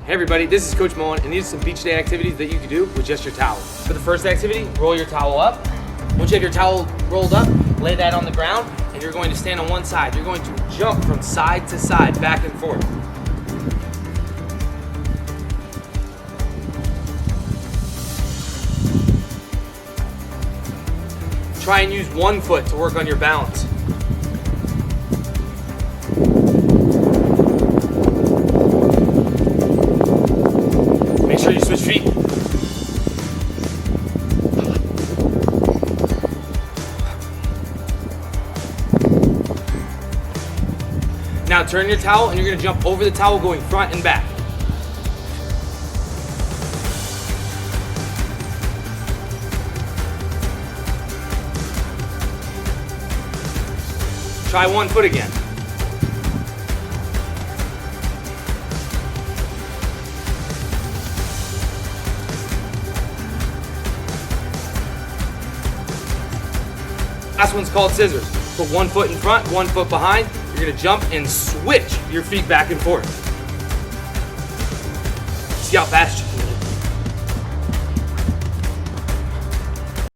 Hey everybody, this is Coach Mullen, and these are some beach day activities that you can do with just your towel. For the first activity, roll your towel up. Once you have your towel rolled up, lay that on the ground, and you're going to stand on one side. You're going to jump from side to side, back and forth. Try and use one foot to work on your balance. Make sure you switch feet. Now turn your towel and you're going to jump over the towel going front and back. Try one foot again. Last one's called scissors. Put one foot in front, one foot behind. You're gonna jump and switch your feet back and forth. See how fast you can go.